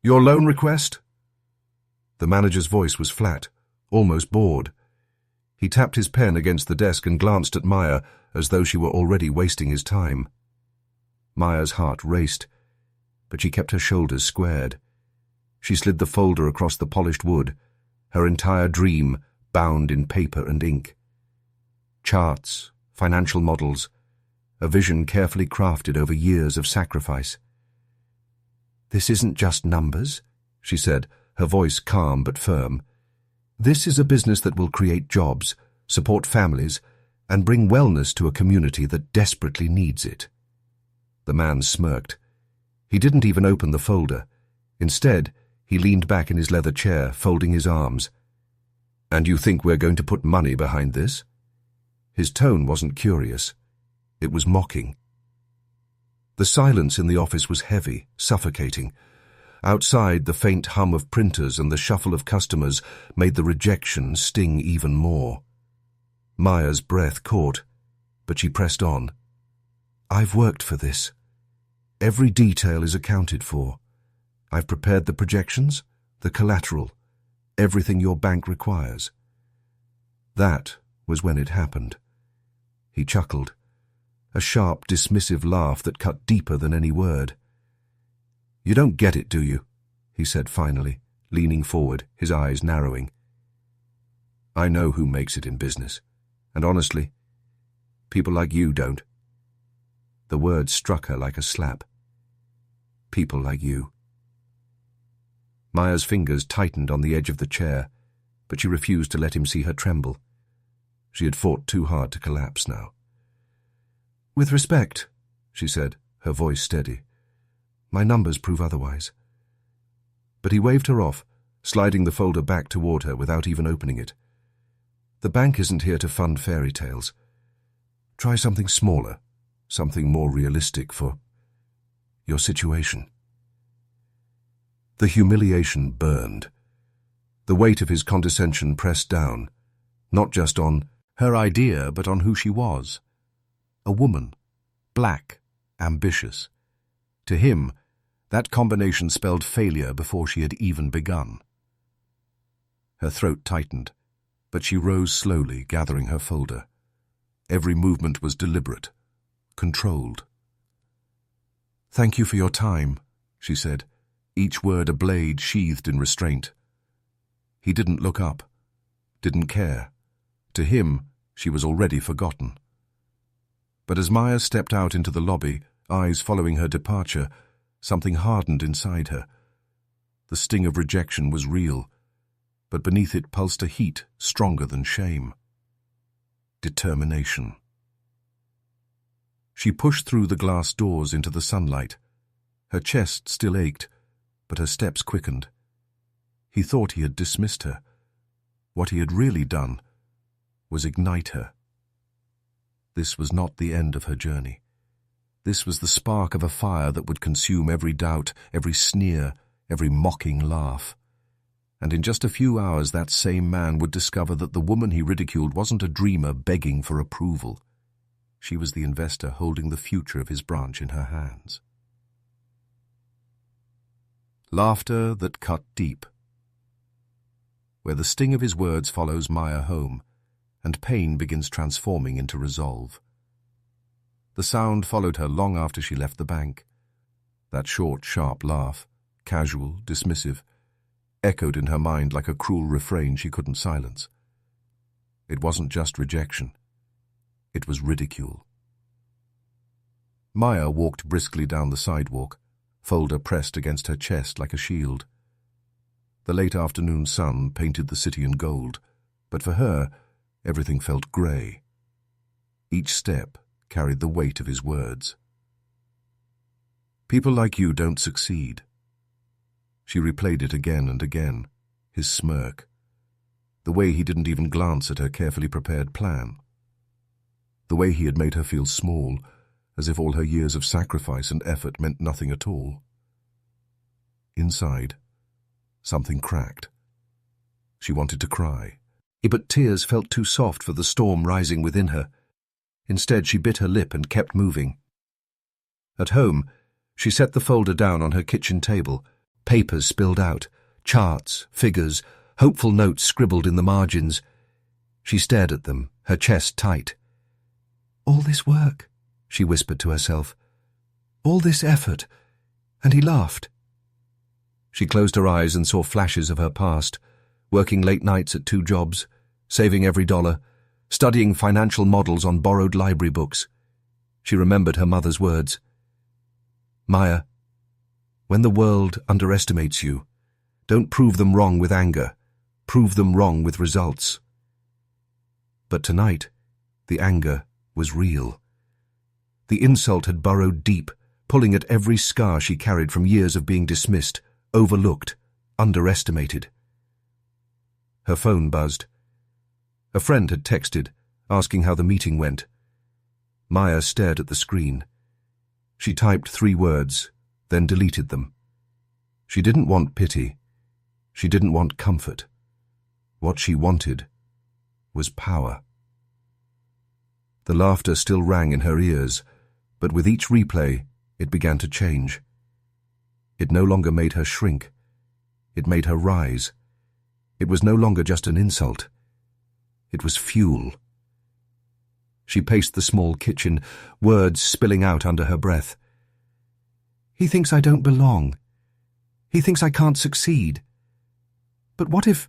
Your loan request? The manager's voice was flat, almost bored. He tapped his pen against the desk and glanced at Maya as though she were already wasting his time. Maya's heart raced, but she kept her shoulders squared. She slid the folder across the polished wood, her entire dream bound in paper and ink. Charts, financial models, a vision carefully crafted over years of sacrifice. "This isn't just numbers," she said, her voice calm but firm. "This is a business that will create jobs, support families, and bring wellness to a community that desperately needs it." The man smirked. He didn't even open the folder. Instead, he leaned back in his leather chair, folding his arms. "And you think we're going to put money behind this?" His tone wasn't curious. It was mocking. The silence in the office was heavy, suffocating. Outside, the faint hum of printers and the shuffle of customers made the rejection sting even more. Maya's breath caught, but she pressed on. "I've worked for this. Every detail is accounted for. I've prepared the projections, the collateral, everything your bank requires." That was when it happened. He chuckled, a sharp, dismissive laugh that cut deeper than any word. "You don't get it, do you?" he said finally, leaning forward, his eyes narrowing. "I know who makes it in business, and honestly, people like you don't." The word struck her like a slap. People like you. Maya's fingers tightened on the edge of the chair, but she refused to let him see her tremble. She had fought too hard to collapse now. "With respect," she said, her voice steady. "My numbers prove otherwise." But he waved her off, sliding the folder back toward her without even opening it. "The bank isn't here to fund fairy tales. Try something smaller, something more realistic for your situation." The humiliation burned. The weight of his condescension pressed down, not just on her idea, but on who she was. A woman, black, ambitious. To him, that combination spelled failure before she had even begun. Her throat tightened, but she rose slowly, gathering her folder. Every movement was deliberate, controlled. "Thank you for your time," she said, each word a blade sheathed in restraint. He didn't look up, didn't care. To him, she was already forgotten. But as Maya stepped out into the lobby, eyes following her departure, something hardened inside her. The sting of rejection was real, but beneath it pulsed a heat stronger than shame. Determination. She pushed through the glass doors into the sunlight. Her chest still ached, but her steps quickened. He thought he had dismissed her. What he had really done was ignite her. This was not the end of her journey. This was the spark of a fire that would consume every doubt, every sneer, every mocking laugh. And in just a few hours that same man would discover that the woman he ridiculed wasn't a dreamer begging for approval. She was the investor holding the future of his branch in her hands. Laughter that cut deep. Where the sting of his words follows Maya home, and pain begins transforming into resolve. The sound followed her long after she left the bank. That short, sharp laugh, casual, dismissive, echoed in her mind like a cruel refrain she couldn't silence. It wasn't just rejection. It was ridicule. Maya walked briskly down the sidewalk, folder pressed against her chest like a shield. The late afternoon sun painted the city in gold, but for her, everything felt grey. Each step carried the weight of his words. "People like you don't succeed." She replayed it again and again, his smirk, the way he didn't even glance at her carefully prepared plan, the way he had made her feel small, as if all her years of sacrifice and effort meant nothing at all. Inside, something cracked. She wanted to cry, but tears felt too soft for the storm rising within her. Instead, she bit her lip and kept moving. At home, she set the folder down on her kitchen table, Papers spilled out, charts, figures, hopeful notes scribbled in the margins. She stared at them, her chest tight. "All this work," she whispered to herself. "All this effort." And he laughed. She closed her eyes and saw flashes of her past, working late nights at 2 jobs, saving every dollar, studying financial models on borrowed library books. She remembered her mother's words. "Maya, when the world underestimates you, don't prove them wrong with anger, prove them wrong with results." But tonight, the anger was real. The insult had burrowed deep, pulling at every scar she carried from years of being dismissed, overlooked, underestimated. Her phone buzzed. A friend had texted, asking how the meeting went. Maya stared at the screen. She typed 3 words, then deleted them. She didn't want pity. She didn't want comfort. What she wanted was power. The laughter still rang in her ears, but with each replay, it began to change. It no longer made her shrink. It made her rise. It was no longer just an insult. It was fuel. She paced the small kitchen, words spilling out under her breath. "He thinks I don't belong. He thinks I can't succeed. But what if—"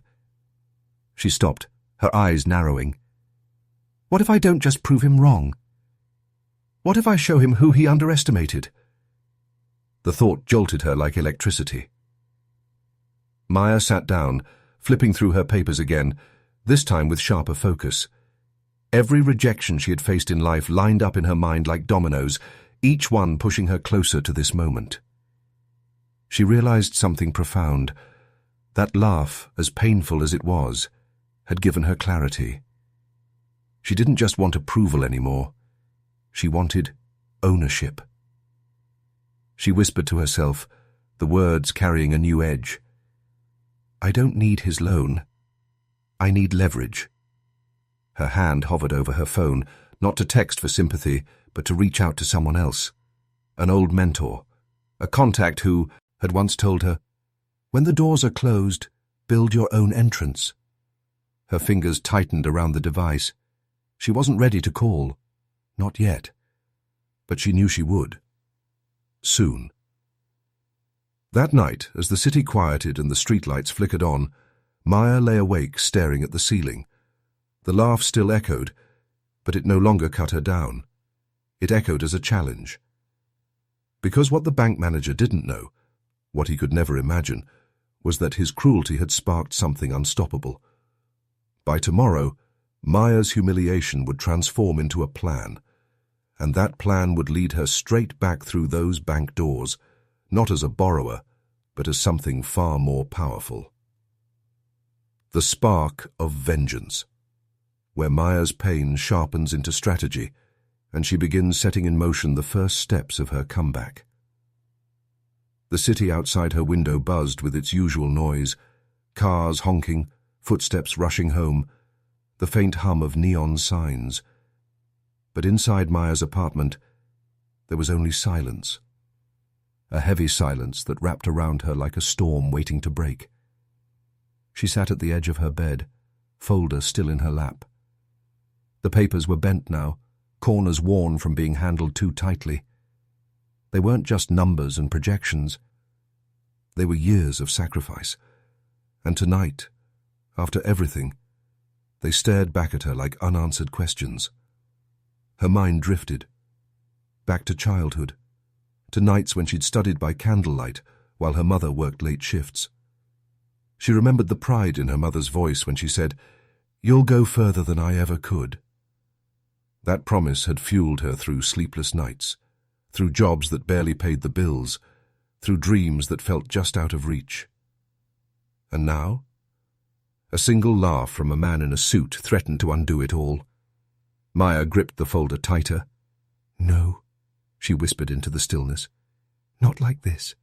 She stopped, her eyes narrowing. "What if I don't just prove him wrong? What if I show him who he underestimated?" The thought jolted her like electricity. Maya sat down, flipping through her papers again, this time with sharper focus. Every rejection she had faced in life lined up in her mind like dominoes, each one pushing her closer to this moment. She realized something profound. That laugh, as painful as it was, had given her clarity. She didn't just want approval anymore. She wanted ownership. She whispered to herself, the words carrying a new edge. "I don't need his loan. I need leverage." Her hand hovered over her phone, not to text for sympathy, but to reach out to someone else. An old mentor, a contact who had once told her, "When the doors are closed, build your own entrance." Her fingers tightened around the device. She wasn't ready to call. Not yet. But she knew she would. Soon. That night, as the city quieted and the streetlights flickered on, Maya lay awake staring at the ceiling. The laugh still echoed, but it no longer cut her down. It echoed as a challenge. Because what the bank manager didn't know, what he could never imagine, was that his cruelty had sparked something unstoppable. By tomorrow, Maya's humiliation would transform into a plan, and that plan would lead her straight back through those bank doors, not as a borrower, but as something far more powerful. The spark of vengeance, where Maya's pain sharpens into strategy, and she begins setting in motion the first steps of her comeback. The city outside her window buzzed with its usual noise, cars honking, footsteps rushing home, the faint hum of neon signs. But inside Maya's apartment, there was only silence. A heavy silence that wrapped around her like a storm waiting to break. She sat at the edge of her bed, folder still in her lap. The papers were bent now, corners worn from being handled too tightly. They weren't just numbers and projections. They were years of sacrifice. And tonight, after everything, they stared back at her like unanswered questions. Her mind drifted, back to childhood, to nights when she'd studied by candlelight while her mother worked late shifts. She remembered the pride in her mother's voice when she said, "You'll go further than I ever could." That promise had fueled her through sleepless nights, through jobs that barely paid the bills, through dreams that felt just out of reach. And now? A single laugh from a man in a suit threatened to undo it all. Maya gripped the folder tighter. "No," she whispered into the stillness. "Not like this."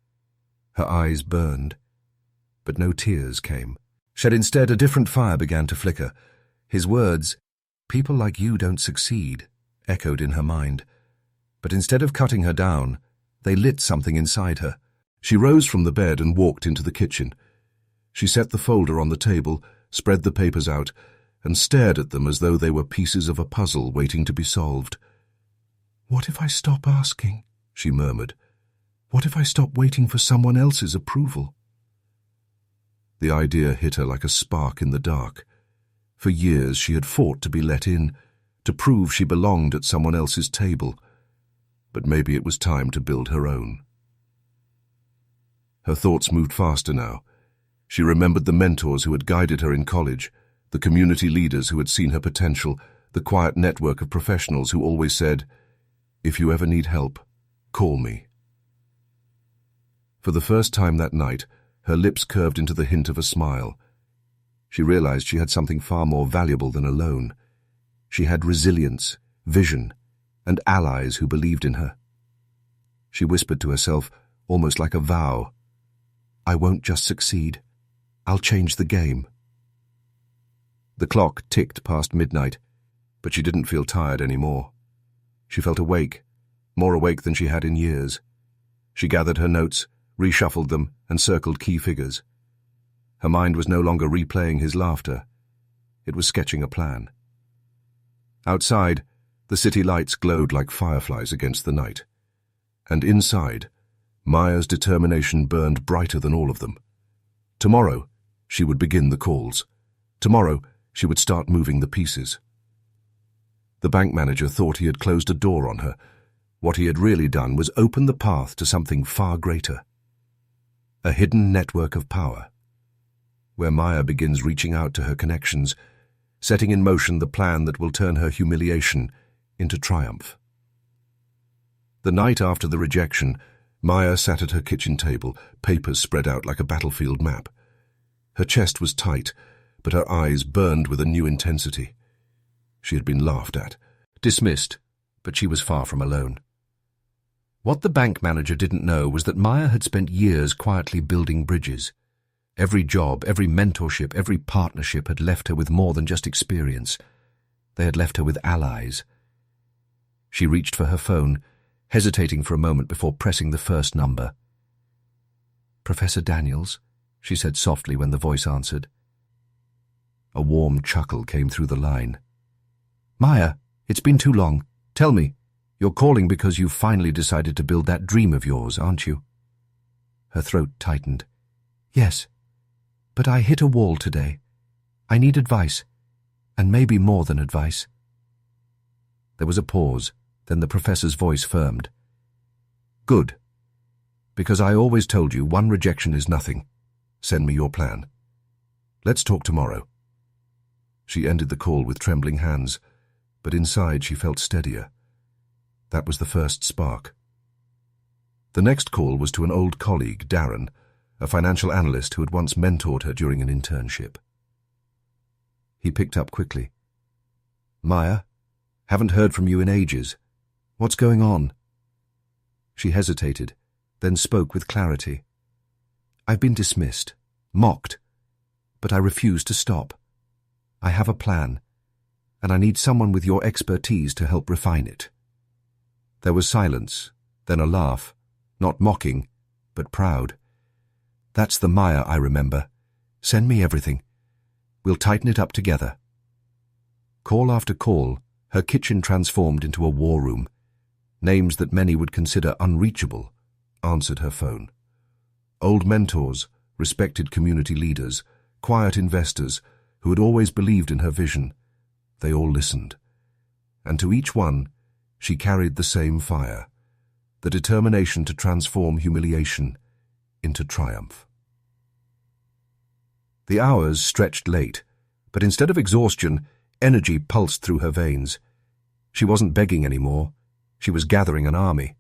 Her eyes burned, but no tears came. Instead, a different fire began to flicker. His words, "People like you don't succeed," echoed in her mind. But instead of cutting her down, they lit something inside her. She rose from the bed and walked into the kitchen. She set the folder on the table, spread the papers out, and stared at them as though they were pieces of a puzzle waiting to be solved. "What if I stop asking?" she murmured. "What if I stop waiting for someone else's approval?" The idea hit her like a spark in the dark. For years she had fought to be let in, to prove she belonged at someone else's table. But maybe it was time to build her own. Her thoughts moved faster now. She remembered the mentors who had guided her in college, the community leaders who had seen her potential, the quiet network of professionals who always said, "If you ever need help, call me." For the first time that night, her lips curved into the hint of a smile. She realized she had something far more valuable than a loan. She had resilience, vision, and allies who believed in her. She whispered to herself, almost like a vow, "I won't just succeed. I'll change the game." The clock ticked past midnight, but she didn't feel tired anymore. She felt awake, more awake than she had in years. She gathered her notes, reshuffled them, and circled key figures. Her mind was no longer replaying his laughter. It was sketching a plan. Outside, the city lights glowed like fireflies against the night. And inside, Maya's determination burned brighter than all of them. Tomorrow, she would begin the calls. Tomorrow, she would start moving the pieces. The bank manager thought he had closed a door on her. What he had really done was open the path to something far greater. A hidden network of power, where Maya begins reaching out to her connections, setting in motion the plan that will turn her humiliation into triumph. The night after the rejection, Maya sat at her kitchen table, papers spread out like a battlefield map. Her chest was tight, but her eyes burned with a new intensity. She had been laughed at, dismissed, but she was far from alone. What the bank manager didn't know was that Maya had spent years quietly building bridges. Every job, every mentorship, every partnership had left her with more than just experience. They had left her with allies. She reached for her phone, hesitating for a moment before pressing the first number. "Professor Daniels," she said softly when the voice answered. A warm chuckle came through the line. "Maya, it's been too long. Tell me, you're calling because you've finally decided to build that dream of yours, aren't you?" Her throat tightened. "Yes, but I hit a wall today. I need advice, and maybe more than advice." There was a pause, then the professor's voice firmed. "Good. Because I always told you one rejection is nothing. Send me your plan. Let's talk tomorrow." She ended the call with trembling hands, but inside she felt steadier. That was the first spark. The next call was to an old colleague, Darren, a financial analyst who had once mentored her during an internship. He picked up quickly. "Maya, haven't heard from you in ages. What's going on?" She hesitated, then spoke with clarity. "I've been dismissed, mocked, but I refuse to stop. I have a plan, and I need someone with your expertise to help refine it." There was silence, then a laugh, not mocking, but proud. "That's the Maya I remember. Send me everything. We'll tighten it up together." Call after call, her kitchen transformed into a war room. Names that many would consider unreachable answered her phone. Old mentors, respected community leaders, quiet investors who had always believed in her vision, they all listened. And to each one, she carried the same fire, the determination to transform humiliation into triumph. The hours stretched late, but instead of exhaustion, energy pulsed through her veins. She wasn't begging anymore. She was gathering an army.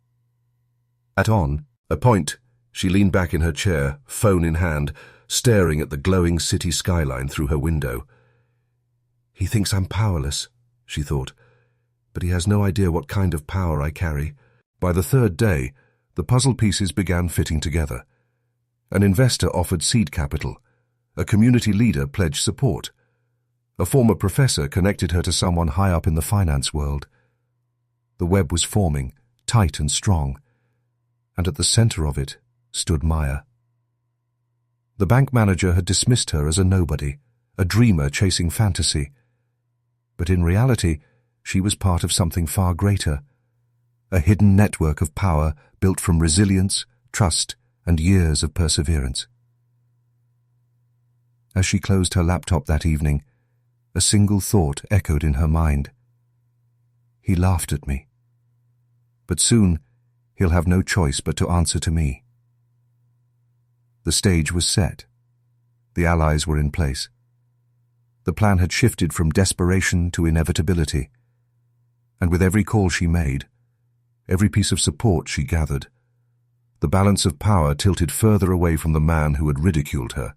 At a point, she leaned back in her chair, phone in hand, staring at the glowing city skyline through her window. "He thinks I'm powerless," she thought, "but he has no idea what kind of power I carry." By the third day, the puzzle pieces began fitting together. An investor offered seed capital. A community leader pledged support. A former professor connected her to someone high up in the finance world. The web was forming, tight and strong, and at the center of it, stood Maya. The bank manager had dismissed her as a nobody, a dreamer chasing fantasy. But in reality, she was part of something far greater, a hidden network of power built from resilience, trust, and years of perseverance. As she closed her laptop that evening, a single thought echoed in her mind. He laughed at me. But soon, he'll have no choice but to answer to me. The stage was set. The allies were in place. The plan had shifted from desperation to inevitability. And with every call she made, every piece of support she gathered, the balance of power tilted further away from the man who had ridiculed her,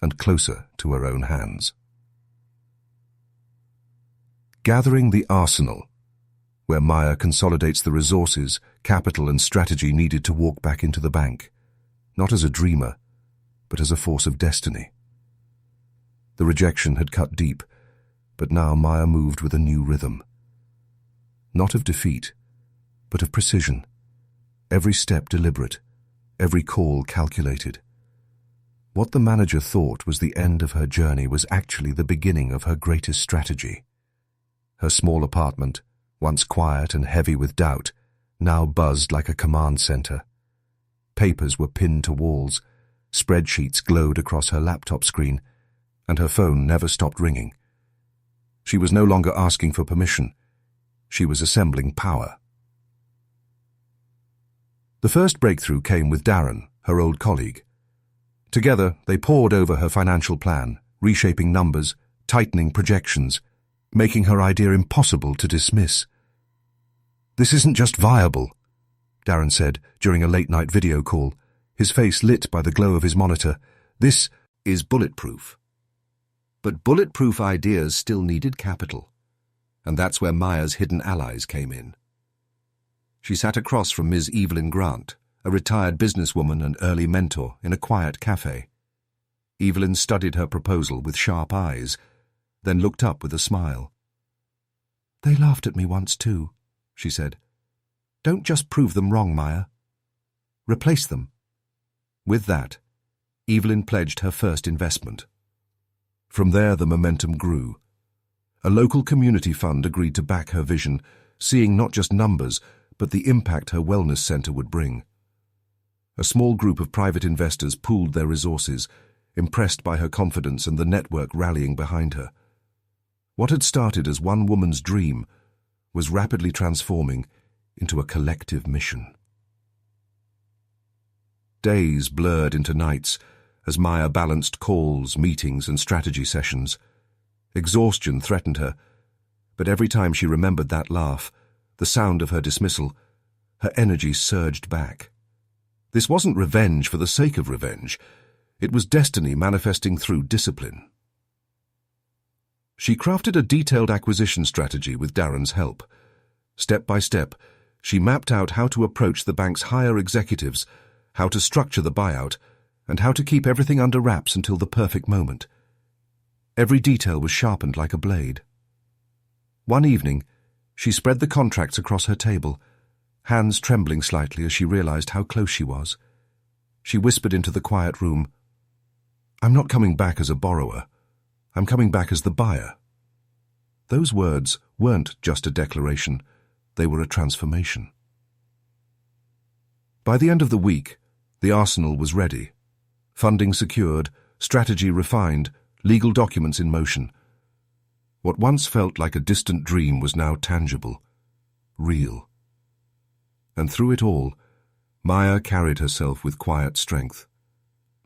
and closer to her own hands. Gathering the arsenal, where Maya consolidates the resources, capital and strategy needed to walk back into the bank, not as a dreamer, but as a force of destiny. The rejection had cut deep, but now Maya moved with a new rhythm. Not of defeat, but of precision. Every step deliberate, every call calculated. What the manager thought was the end of her journey was actually the beginning of her greatest strategy. Her small apartment, once quiet and heavy with doubt, now buzzed like a command center. Papers were pinned to walls, spreadsheets glowed across her laptop screen, and her phone never stopped ringing. She was no longer asking for permission. She was assembling power. The first breakthrough came with Darren, her old colleague. Together, they pored over her financial plan, reshaping numbers, tightening projections, making her idea impossible to dismiss. "This isn't just viable," Darren said during a late-night video call, his face lit by the glow of his monitor. "This is bulletproof." But bulletproof ideas still needed capital, and that's where Maya's hidden allies came in. She sat across from Ms. Evelyn Grant, a retired businesswoman and early mentor, in a quiet cafe. Evelyn studied her proposal with sharp eyes, then looked up with a smile. "They laughed at me once too," she said. "Don't just prove them wrong, Maya. Replace them." With that, Evelyn pledged her first investment. From there, the momentum grew. A local community fund agreed to back her vision, seeing not just numbers, but the impact her wellness center would bring. A small group of private investors pooled their resources, impressed by her confidence and the network rallying behind her. What had started as one woman's dream was rapidly transforming into a collective mission. Days blurred into nights as Maya balanced calls, meetings, and strategy sessions. Exhaustion threatened her, but every time she remembered that laugh, the sound of her dismissal, her energy surged back. This wasn't revenge for the sake of revenge. It was destiny manifesting through discipline. She crafted a detailed acquisition strategy with Darren's help. Step by step, she mapped out how to approach the bank's higher executives, how to structure the buyout, and how to keep everything under wraps until the perfect moment. Every detail was sharpened like a blade. One evening, she spread the contracts across her table, hands trembling slightly as she realized how close she was. She whispered into the quiet room, "I'm not coming back as a borrower. I'm coming back as the buyer." Those words weren't just a declaration, they were a transformation. By the end of the week, the arsenal was ready. Funding secured, strategy refined, legal documents in motion. What once felt like a distant dream was now tangible, real. And through it all, Maya carried herself with quiet strength.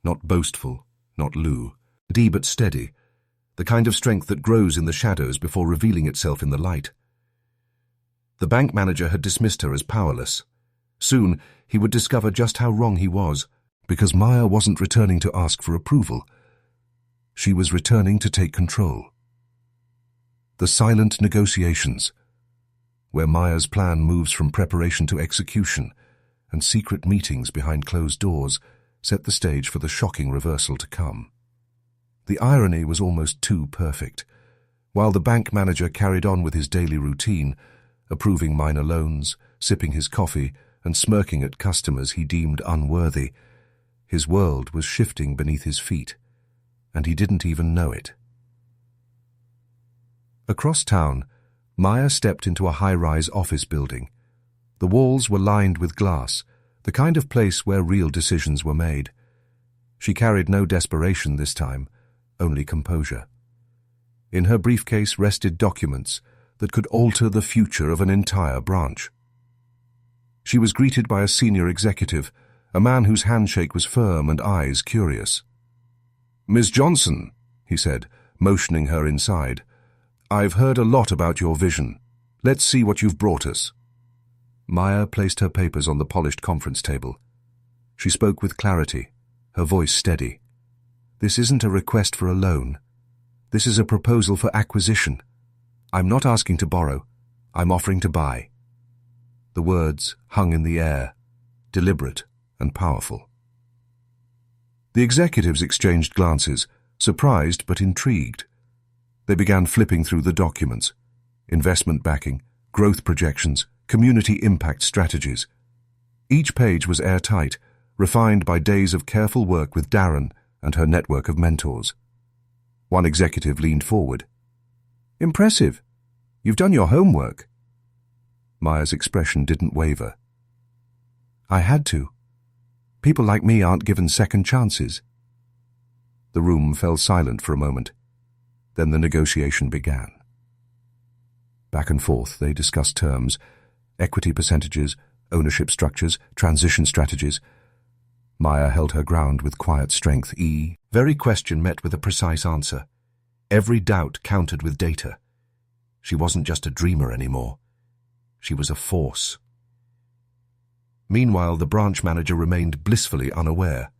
Not boastful, not Lou, steady but steady, the kind of strength that grows in the shadows before revealing itself in the light. The bank manager had dismissed her as powerless. Soon, he would discover just how wrong he was, because Maya wasn't returning to ask for approval. She was returning to take control. The silent negotiations, where Maya's plan moves from preparation to execution, and secret meetings behind closed doors, set the stage for the shocking reversal to come. The irony was almost too perfect. While the bank manager carried on with his daily routine, approving minor loans, sipping his coffee, and smirking at customers he deemed unworthy. His world was shifting beneath his feet, and he didn't even know it. Across town, Maya stepped into a high-rise office building. The walls were lined with glass, the kind of place where real decisions were made. She carried no desperation this time, only composure. In her briefcase rested documents that could alter the future of an entire branch. She was greeted by a senior executive, a man whose handshake was firm and eyes curious. "Miss Johnson," he said, motioning her inside, "I've heard a lot about your vision. Let's see what you've brought us." Maya placed her papers on the polished conference table. She spoke with clarity, her voice steady. "This isn't a request for a loan. This is a proposal for acquisition. I'm not asking to borrow. I'm offering to buy." The words hung in the air, deliberate and powerful. The executives exchanged glances, surprised but intrigued. They began flipping through the documents: investment backing, growth projections, community impact strategies. Each page was airtight, refined by days of careful work with Darren and her network of mentors. One executive leaned forward. "Impressive. You've done your homework." Maya's expression didn't waver. "I had to. People like me aren't given second chances." The room fell silent for a moment. Then the negotiation began. Back and forth they discussed terms, equity percentages, ownership structures, transition strategies. Maya held her ground with quiet strength. Every question met with a precise answer. Every doubt countered with data. She wasn't just a dreamer anymore. She was a force. Meanwhile, the branch manager remained blissfully unaware.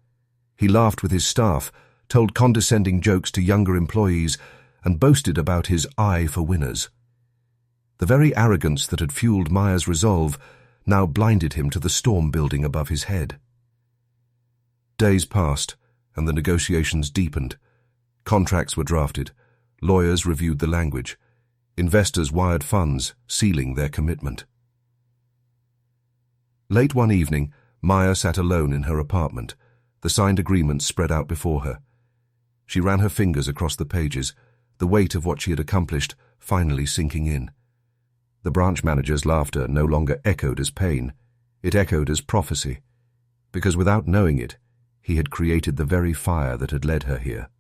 He laughed with his staff, told condescending jokes to younger employees, and boasted about his eye for winners. The very arrogance that had fueled Maya's resolve now blinded him to the storm building above his head. Days passed, and the negotiations deepened. Contracts were drafted. Lawyers reviewed the language. Investors wired funds, sealing their commitment. Late one evening, Maya sat alone in her apartment, the signed agreement spread out before her. She ran her fingers across the pages, the weight of what she had accomplished finally sinking in. The branch manager's laughter no longer echoed as pain. It echoed as prophecy, because without knowing it, he had created the very fire that had led her here.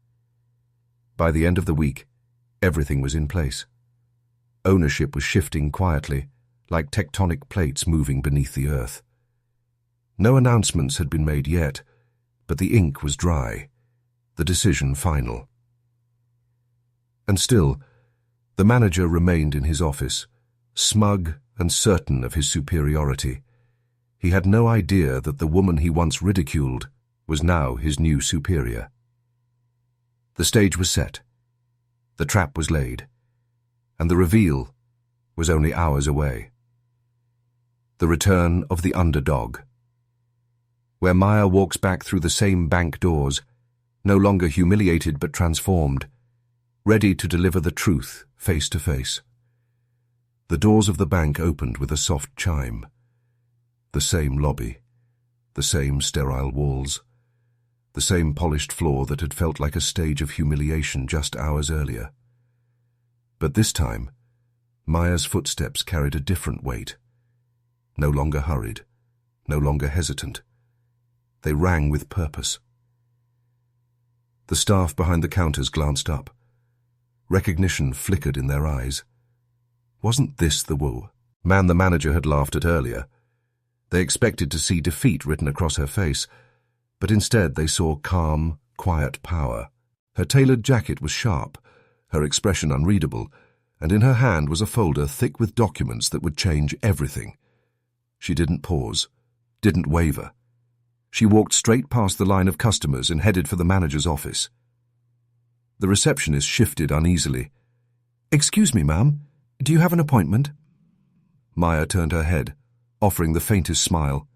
By the end of the week, everything was in place. Ownership was shifting quietly, like tectonic plates moving beneath the earth. No announcements had been made yet, but the ink was dry, the decision final. And still, the manager remained in his office, smug and certain of his superiority. He had no idea that the woman he once ridiculed was now his new superior. The stage was set, the trap was laid, and the reveal was only hours away. The return of the underdog. Where Maya walks back through the same bank doors, no longer humiliated but transformed, ready to deliver the truth face to face. The doors of the bank opened with a soft chime. The same lobby, the same sterile walls, the same polished floor that had felt like a stage of humiliation just hours earlier. But this time, Maya's footsteps carried a different weight. No longer hurried, no longer hesitant. They rang with purpose. The staff behind the counters glanced up. Recognition flickered in their eyes. Wasn't this the man the manager had laughed at earlier? They expected to see defeat written across her face, but instead they saw calm, quiet power. Her tailored jacket was sharp, her expression unreadable, and in her hand was a folder thick with documents that would change everything. She didn't pause, didn't waver. She walked straight past the line of customers and headed for the manager's office. The receptionist shifted uneasily. "Excuse me, ma'am, do you have an appointment?" Maya turned her head, offering the faintest smile.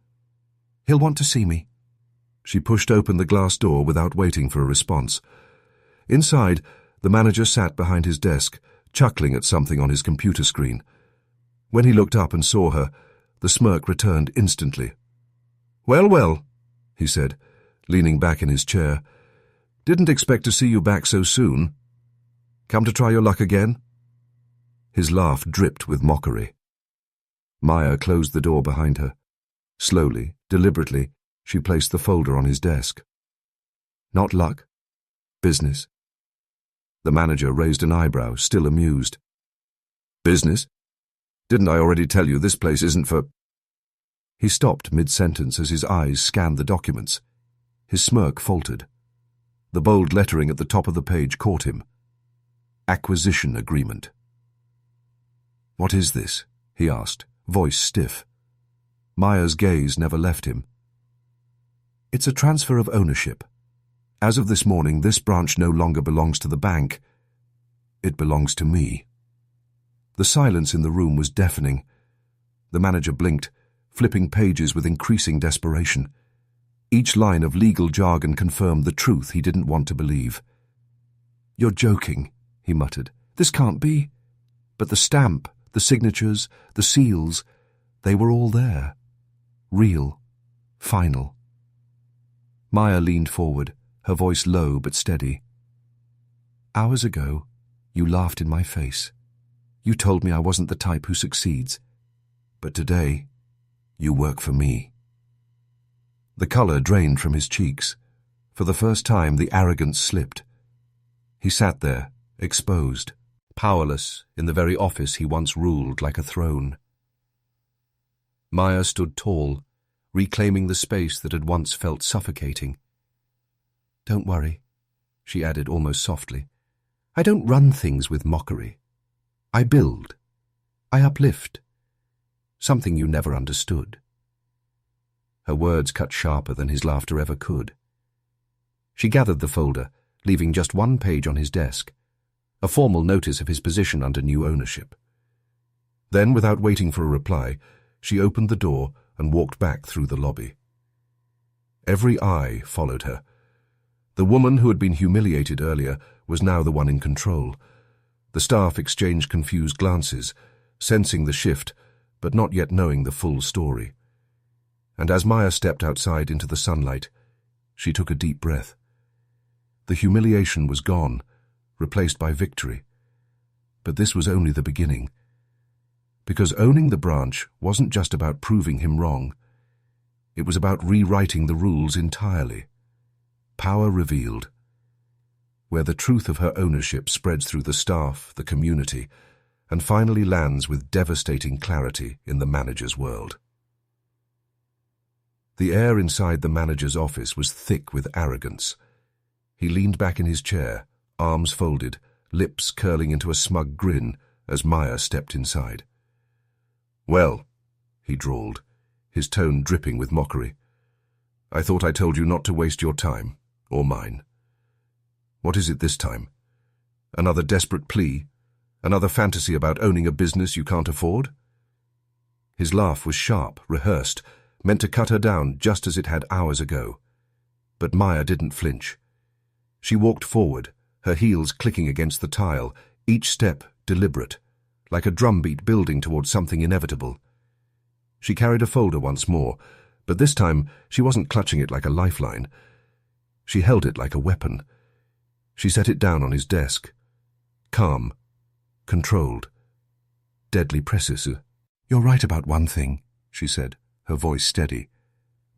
"He'll want to see me." She pushed open the glass door without waiting for a response. Inside, the manager sat behind his desk, chuckling at something on his computer screen. When he looked up and saw her, The smirk returned instantly. "Well, well," he said, leaning back in his chair. "Didn't expect to see you back so soon. Come to try your luck again?" His laugh dripped with mockery. Maya closed the door behind her. Slowly, deliberately, she placed the folder on his desk. "Not luck. Business." The manager raised an eyebrow, still amused. "Business? Didn't I already tell you this place isn't for—" He stopped mid-sentence as his eyes scanned the documents. His smirk faltered. The bold lettering at the top of the page caught him. Acquisition agreement. "What is this?" he asked, voice stiff. Maya's gaze never left him. "It's a transfer of ownership. As of this morning, this branch no longer belongs to the bank. It belongs to me." The silence in the room was deafening. The manager blinked, flipping pages with increasing desperation. Each line of legal jargon confirmed the truth he didn't want to believe. "You're joking," he muttered. "This can't be." But the stamp, the signatures, the seals, they were all there. Real. Final. Maya leaned forward, her voice low but steady. "Hours ago, you laughed in my face. You told me I wasn't the type who succeeds. But today, you work for me." The color drained from his cheeks. For the first time, the arrogance slipped. He sat there, exposed, powerless in the very office he once ruled like a throne. Maya stood tall, reclaiming the space that had once felt suffocating. "Don't worry," she added almost softly. "I don't run things with mockery. I build. I uplift. Something you never understood." Her words cut sharper than his laughter ever could. She gathered the folder, leaving just one page on his desk, a formal notice of his position under new ownership. Then, without waiting for a reply, she opened the door and walked back through the lobby. Every eye followed her. The woman who had been humiliated earlier was now the one in control. The staff exchanged confused glances, sensing the shift, but not yet knowing the full story. And as Maya stepped outside into the sunlight, she took a deep breath. The humiliation was gone, replaced by victory. But this was only the beginning. Because owning the branch wasn't just about proving him wrong. It was about rewriting the rules entirely. Power revealed. Where the truth of her ownership spreads through the staff, the community, and finally lands with devastating clarity in the manager's world. The air inside the manager's office was thick with arrogance. He leaned back in his chair, arms folded, lips curling into a smug grin as Maya stepped inside. "Well," he drawled, his tone dripping with mockery, "I thought I told you not to waste your time, or mine. What is it this time? Another desperate plea? Another fantasy about owning a business you can't afford?" His laugh was sharp, rehearsed, meant to cut her down just as it had hours ago. But Maya didn't flinch. She walked forward, her heels clicking against the tile, each step deliberate, like a drumbeat building towards something inevitable. She carried a folder once more, but this time she wasn't clutching it like a lifeline. She held it like a weapon. She set it down on his desk. Calm, controlled, deadly precise. "You're right about one thing," she said, her voice steady.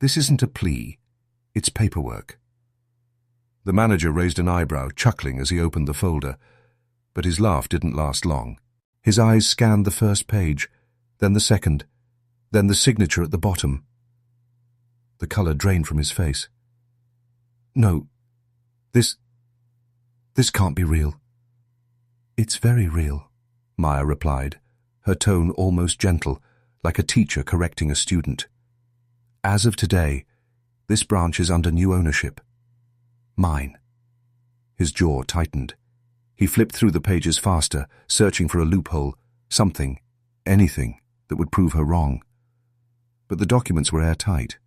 "This isn't a plea. It's paperwork." The manager raised an eyebrow, chuckling as he opened the folder, but his laugh didn't last long. His eyes scanned the first page, then the second, then the signature at the bottom. The color drained from his face. "No, this can't be real." "It's very real," Maya replied, her tone almost gentle, like a teacher correcting a student. "As of today, this branch is under new ownership. Mine." His jaw tightened. He flipped through the pages faster, searching for a loophole, something, anything, that would prove her wrong. But the documents were airtight.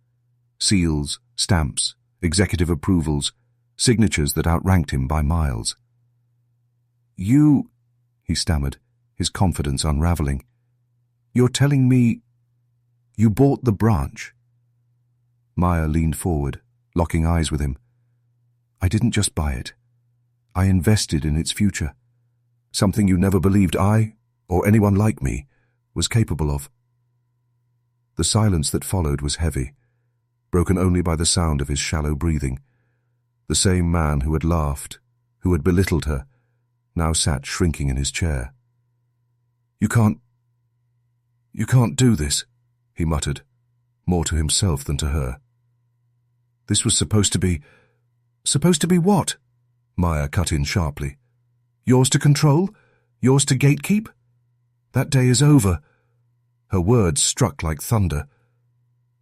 Seals, stamps, executive approvals, signatures that outranked him by miles. "You," he stammered, his confidence unraveling. "You're telling me—" You bought the branch. Maya leaned forward, locking eyes with him. I didn't just buy it. I invested in its future. Something you never believed I, or anyone like me, was capable of. The silence that followed was heavy, broken only by the sound of his shallow breathing. The same man who had laughed, who had belittled her, now sat shrinking in his chair. You can't do this, he muttered, more to himself than to her. This was supposed to be what? Maya cut in sharply. Yours to control? Yours to gatekeep? That day is over. Her words struck like thunder.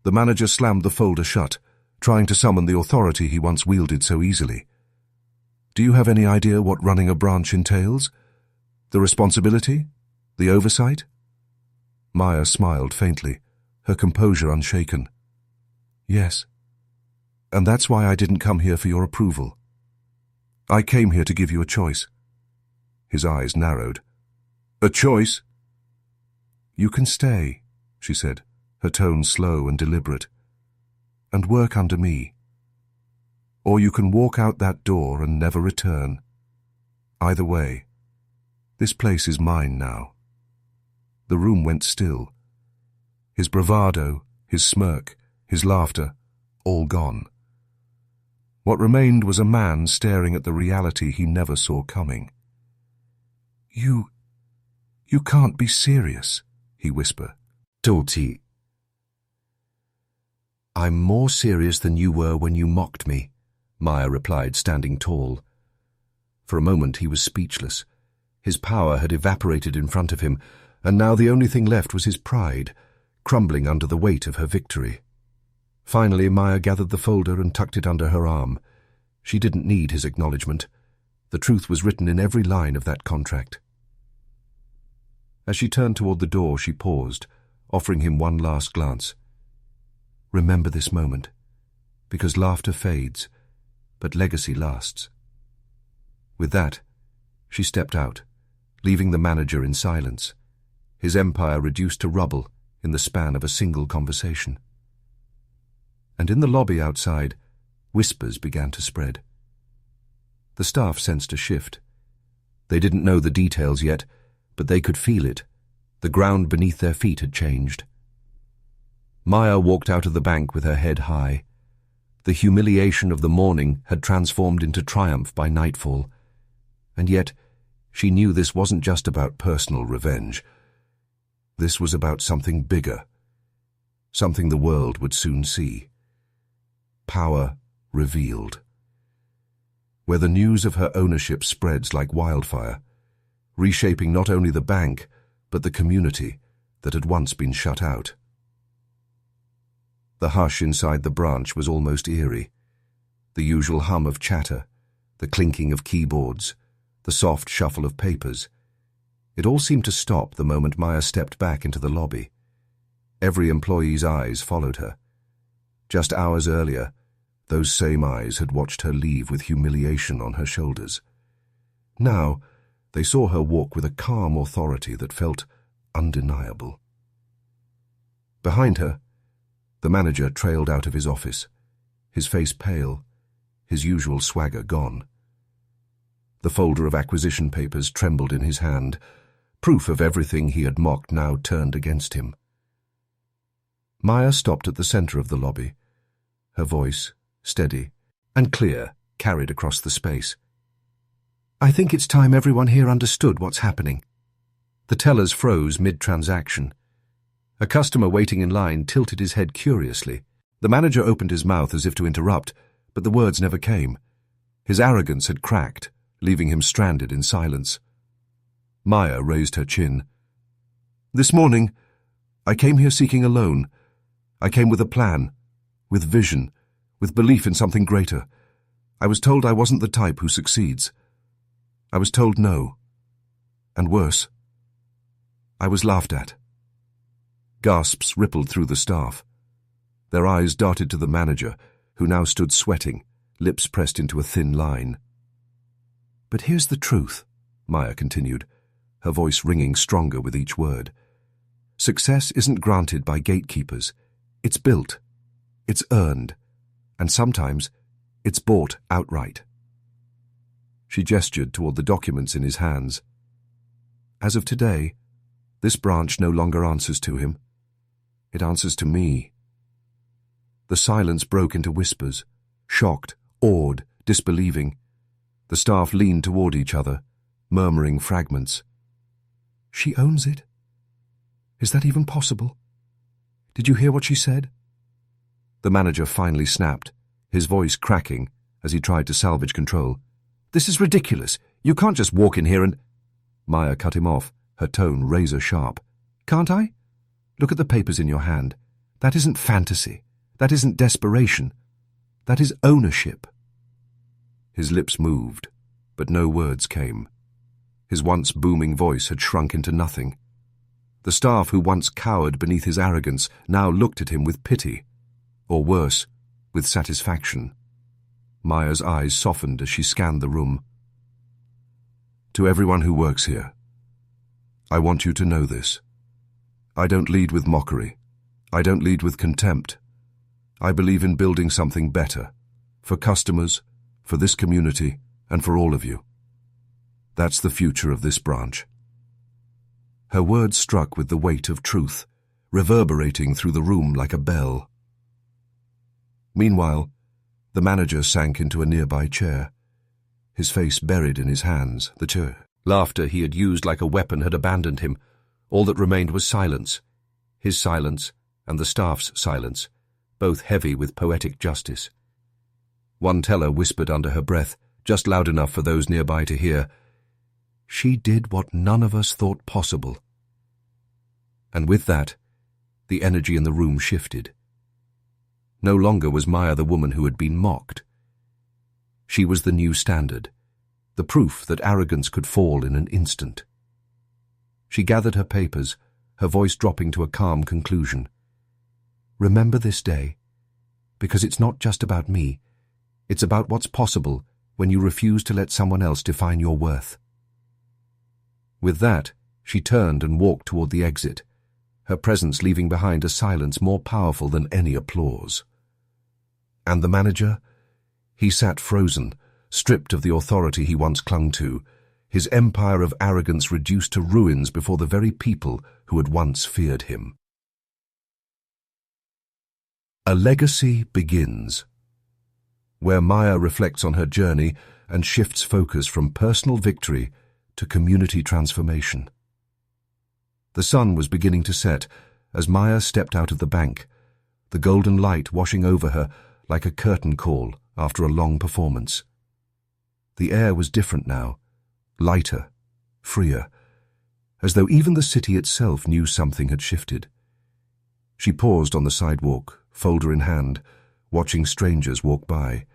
The manager slammed the folder shut, trying to summon the authority he once wielded so easily. Do you have any idea what running a branch entails? The responsibility? The oversight? Maya smiled faintly, her composure unshaken. Yes. And that's why I didn't come here for your approval. I came here to give you a choice. His eyes narrowed. A choice? You can stay, she said, her tone slow and deliberate, and work under me. Or you can walk out that door and never return. Either way, this place is mine now. The room went still. His bravado, his smirk, his laughter, all gone. What remained was a man staring at the reality he never saw coming. You can't be serious, he whispered. Dolce. I'm more serious than you were when you mocked me, Maya replied, standing tall. For a moment he was speechless. His power had evaporated in front of him, and now the only thing left was his pride, crumbling under the weight of her victory. Finally, Maya gathered the folder and tucked it under her arm. She didn't need his acknowledgement. The truth was written in every line of that contract. As she turned toward the door, she paused, offering him one last glance. Remember this moment, because laughter fades, but legacy lasts. With that, she stepped out, leaving the manager in silence, his empire reduced to rubble in the span of a single conversation. And in the lobby outside, whispers began to spread. The staff sensed a shift. They didn't know the details yet, but they could feel it. The ground beneath their feet had changed. Maya walked out of the bank with her head high. The humiliation of the morning had transformed into triumph by nightfall. And yet, she knew this wasn't just about personal revenge. This was about something bigger, something the world would soon see. Power revealed. Where the news of her ownership spreads like wildfire, reshaping not only the bank, but the community that had once been shut out. The hush inside the branch was almost eerie. The usual hum of chatter, the clinking of keyboards, the soft shuffle of papers. It all seemed to stop the moment Maya stepped back into the lobby. Every employee's eyes followed her. Just hours earlier, those same eyes had watched her leave with humiliation on her shoulders. Now, they saw her walk with a calm authority that felt undeniable. Behind her, the manager trailed out of his office, his face pale, his usual swagger gone. The folder of acquisition papers trembled in his hand, proof of everything he had mocked now turned against him. Maya stopped at the center of the lobby, her voice, steady and clear, carried across the space. I think it's time everyone here understood what's happening. The tellers froze mid-transaction. A customer waiting in line tilted his head curiously. The manager opened his mouth as if to interrupt, but the words never came. His arrogance had cracked, leaving him stranded in silence. Maya raised her chin. This morning, I came here seeking a loan. I came with a plan, with vision, with belief in something greater. I was told I wasn't the type who succeeds. I was told no. And worse, I was laughed at. Gasps rippled through the staff. Their eyes darted to the manager, who now stood sweating, lips pressed into a thin line. But here's the truth, Maya continued, her voice ringing stronger with each word. Success isn't granted by gatekeepers. It's built. It's earned. And sometimes, it's bought outright. She gestured toward the documents in his hands. As of today, this branch no longer answers to him. It answers to me. The silence broke into whispers, shocked, awed, disbelieving. The staff leaned toward each other, murmuring fragments. She owns it? Is that even possible? Did you hear what she said? The manager finally snapped, his voice cracking as he tried to salvage control. This is ridiculous. You can't just walk in here and... Maya cut him off, her tone razor sharp. Can't I? Look at the papers in your hand. That isn't fantasy. That isn't desperation. That is ownership. His lips moved, but no words came. His once booming voice had shrunk into nothing. The staff who once cowered beneath his arrogance now looked at him with pity, or worse, with satisfaction. Maya's eyes softened as she scanned the room. To everyone who works here, I want you to know this. I don't lead with mockery. I don't lead with contempt. I believe in building something better, for customers, for this community, and for all of you. That's the future of this branch. Her words struck with the weight of truth, reverberating through the room like a bell. Meanwhile, the manager sank into a nearby chair, his face buried in his hands. The chair. Laughter he had used like a weapon had abandoned him. All that remained was silence, his silence and the staff's silence, both heavy with poetic justice. One teller whispered under her breath, just loud enough for those nearby to hear, "She did what none of us thought possible." And with that, the energy in the room shifted. No longer was Maya the woman who had been mocked. She was the new standard, the proof that arrogance could fall in an instant. She gathered her papers, her voice dropping to a calm conclusion. Remember this day, because it's not just about me. It's about what's possible when you refuse to let someone else define your worth. With that, she turned and walked toward the exit, her presence leaving behind a silence more powerful than any applause. And the manager? He sat frozen, stripped of the authority he once clung to, his empire of arrogance reduced to ruins before the very people who had once feared him. A legacy begins, where Maya reflects on her journey and shifts focus from personal victory to community transformation. The sun was beginning to set as Maya stepped out of the bank, the golden light washing over her like a curtain call after a long performance. The air was different now, lighter, freer, as though even the city itself knew something had shifted. She paused on the sidewalk, folder in hand, watching strangers walk by,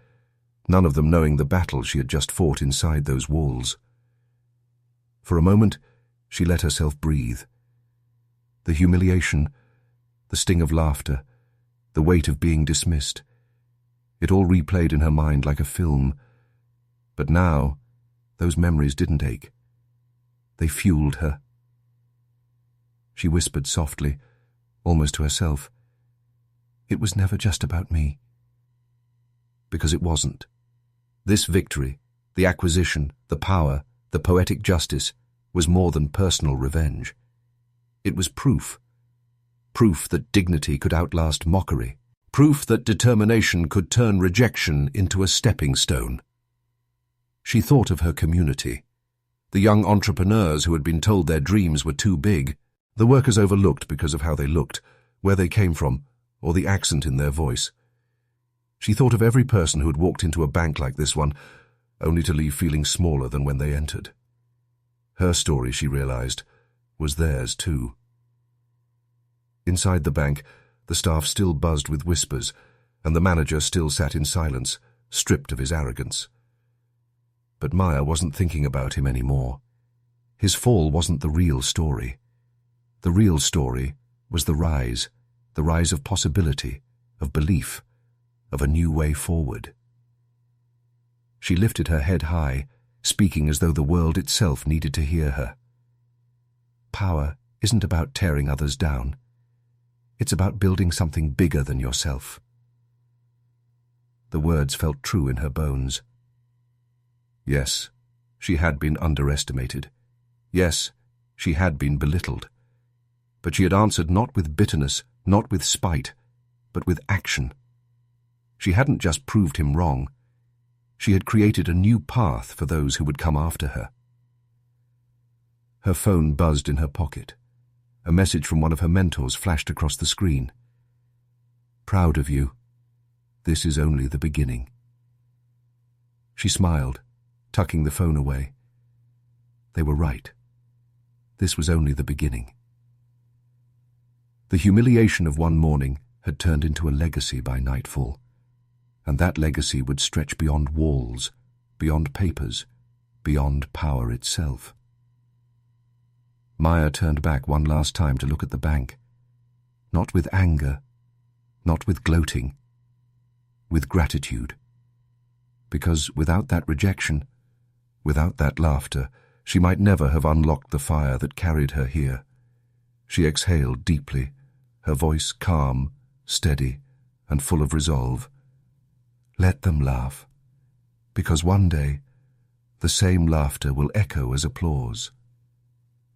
none of them knowing the battle she had just fought inside those walls. For a moment, she let herself breathe. The humiliation, the sting of laughter, the weight of being dismissed, it all replayed in her mind like a film. But now, those memories didn't ache. They fueled her. She whispered softly, almost to herself, "It was never just about me." Because it wasn't. This victory, the acquisition, the power, the poetic justice, was more than personal revenge. It was proof. Proof that dignity could outlast mockery. Proof that determination could turn rejection into a stepping stone. She thought of her community, the young entrepreneurs who had been told their dreams were too big, the workers overlooked because of how they looked, where they came from, or the accent in their voice. She thought of every person who had walked into a bank like this one, only to leave feeling smaller than when they entered. Her story, she realized, was theirs too. Inside the bank, the staff still buzzed with whispers, and the manager still sat in silence, stripped of his arrogance. But Maya wasn't thinking about him anymore. His fall wasn't the real story. The real story was the rise of possibility, of belief, of a new way forward. She lifted her head high, speaking as though the world itself needed to hear her. Power isn't about tearing others down. It's about building something bigger than yourself. The words felt true in her bones. Yes, she had been underestimated. Yes, she had been belittled. But she had answered not with bitterness, not with spite, but with action. She hadn't just proved him wrong. She had created a new path for those who would come after her. Her phone buzzed in her pocket. A message from one of her mentors flashed across the screen. "Proud of you. This is only the beginning." She smiled, tucking the phone away. They were right. This was only the beginning. The humiliation of one morning had turned into a legacy by nightfall, and that legacy would stretch beyond walls, beyond papers, beyond power itself. Maya turned back one last time to look at the bank, not with anger, not with gloating, with gratitude. Because without that rejection, without that laughter, she might never have unlocked the fire that carried her here. She exhaled deeply, her voice calm, steady, and full of resolve. Let them laugh, because one day the same laughter will echo as applause.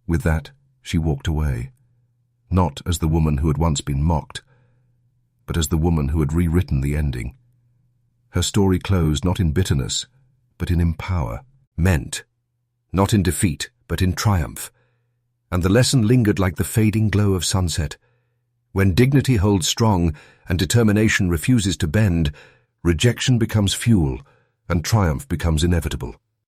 With that, she walked away, not as the woman who had once been mocked, but as the woman who had rewritten the ending. Her story closed not in bitterness, but in empowerment, not in defeat, but in triumph. And the lesson lingered like the fading glow of sunset. When dignity holds strong and determination refuses to bend, rejection becomes fuel and triumph becomes inevitable.